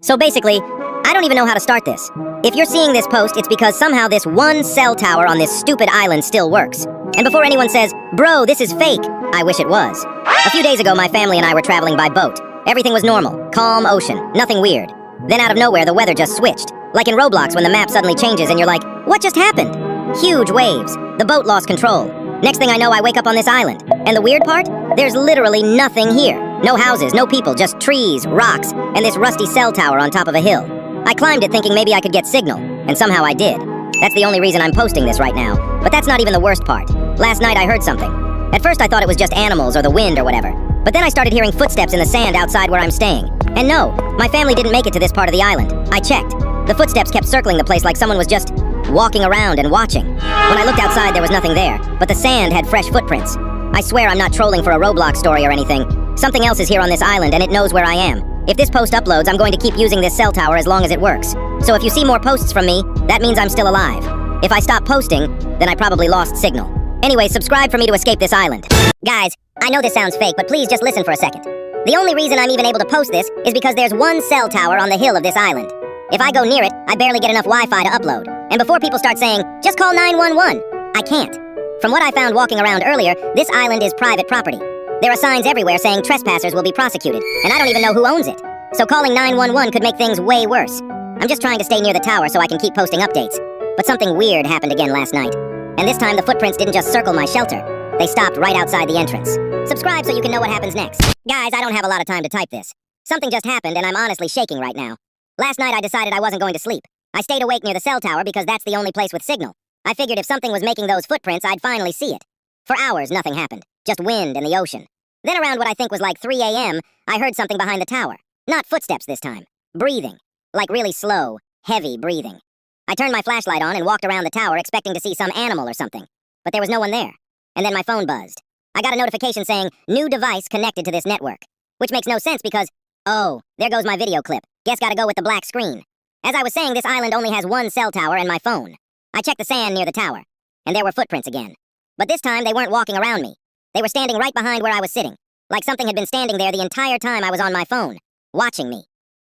So basically, I don't even know how to start this. If you're seeing this post, it's because somehow this one cell tower on this stupid island still works. And before anyone says, bro, this is fake, I wish it was. A few days ago, my family and I were traveling by boat. Everything was normal, calm ocean, nothing weird. Then out of nowhere, the weather just switched. Like in Roblox when the map suddenly changes and you're like, what just happened? Huge waves. The boat lost control. Next thing I know, I wake up on this island. And the weird part? There's literally nothing here. No houses, no people, just trees, rocks, and this rusty cell tower on top of a hill. I climbed it thinking maybe I could get signal, and somehow I did. That's the only reason I'm posting this right now. But that's not even the worst part. Last night I heard something. At first I thought it was just animals or the wind or whatever. But then I started hearing footsteps in the sand outside where I'm staying. And no, my family didn't make it to this part of the island. I checked. The footsteps kept circling the place like someone was just walking around and watching. When I looked outside, there was nothing there, but the sand had fresh footprints. I swear I'm not trolling for a Roblox story or anything. Something else is here on this island and it knows where I am. If this post uploads, I'm going to keep using this cell tower as long as it works. So if you see more posts from me, that means I'm still alive. If I stop posting, then I probably lost signal. Anyway, subscribe for me to escape this island. Guys, I know this sounds fake, but please just listen for a second. The only reason I'm even able to post this is because there's one cell tower on the hill of this island. If I go near it, I barely get enough Wi-Fi to upload. And before people start saying, just call 911, I can't. From what I found walking around earlier, this island is private property. There are signs everywhere saying trespassers will be prosecuted, and I don't even know who owns it. So calling 911 could make things way worse. I'm just trying to stay near the tower so I can keep posting updates. But something weird happened again last night. And this time the footprints didn't just circle my shelter. They stopped right outside the entrance. Subscribe so you can know what happens next. Guys, I don't have a lot of time to type this. Something just happened and I'm honestly shaking right now. Last night I decided I wasn't going to sleep. I stayed awake near the cell tower because that's the only place with signal. I figured if something was making those footprints, I'd finally see it. For hours, nothing happened. Just wind and the ocean. Then around what I think was like 3 a.m., I heard something behind the tower. Not footsteps this time. Breathing. Like really slow, heavy breathing. I turned my flashlight on and walked around the tower expecting to see some animal or something. But there was no one there. And then my phone buzzed. I got a notification saying, new device connected to this network. Which makes no sense because, oh, there goes my video clip. Guess gotta go with the black screen. As I was saying, this island only has one cell tower and my phone. I checked the sand near the tower. And there were footprints again. But this time, they weren't walking around me. They were standing right behind where I was sitting. Like something had been standing there the entire time I was on my phone. Watching me.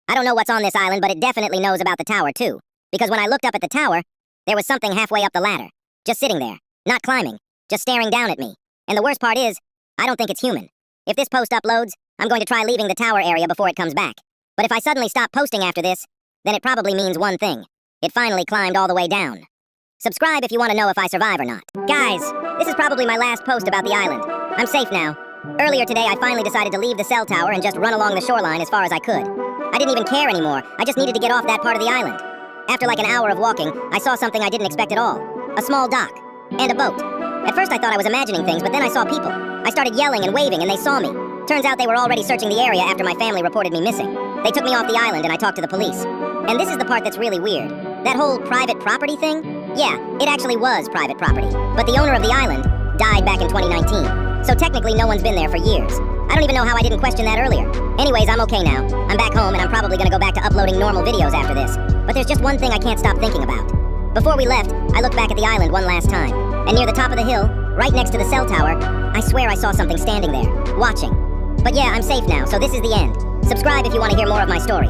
I don't know what's on this island, but it definitely knows about the tower too. Because when I looked up at the tower, there was something halfway up the ladder. Just sitting there. Not climbing. Just staring down at me. And the worst part is, I don't think it's human. If this post uploads, I'm going to try leaving the tower area before it comes back. But if I suddenly stop posting after this, then it probably means one thing. It finally climbed all the way down. Subscribe if you want to know if I survive or not. Guys, this is probably my last post about the island. I'm safe now. Earlier today, I finally decided to leave the cell tower and just run along the shoreline as far as I could. I didn't even care anymore. I just needed to get off that part of the island. After like an hour of walking, I saw something I didn't expect at all. A small dock. And a boat. At first I thought I was imagining things, but then I saw people. I started yelling and waving and they saw me. Turns out they were already searching the area after my family reported me missing. They took me off the island and I talked to the police. And this is the part that's really weird. That whole private property thing? Yeah, it actually was private property. But the owner of the island died back in 2019. So technically no one's been there for years. I don't even know how I didn't question that earlier. Anyways, I'm okay now. I'm back home and I'm probably gonna go back to uploading normal videos after this. But there's just one thing I can't stop thinking about. Before we left, I looked back at the island one last time. And near the top of the hill, right next to the cell tower, I swear I saw something standing there, watching. But yeah, I'm safe now, so this is the end. Subscribe if you want to hear more of my story.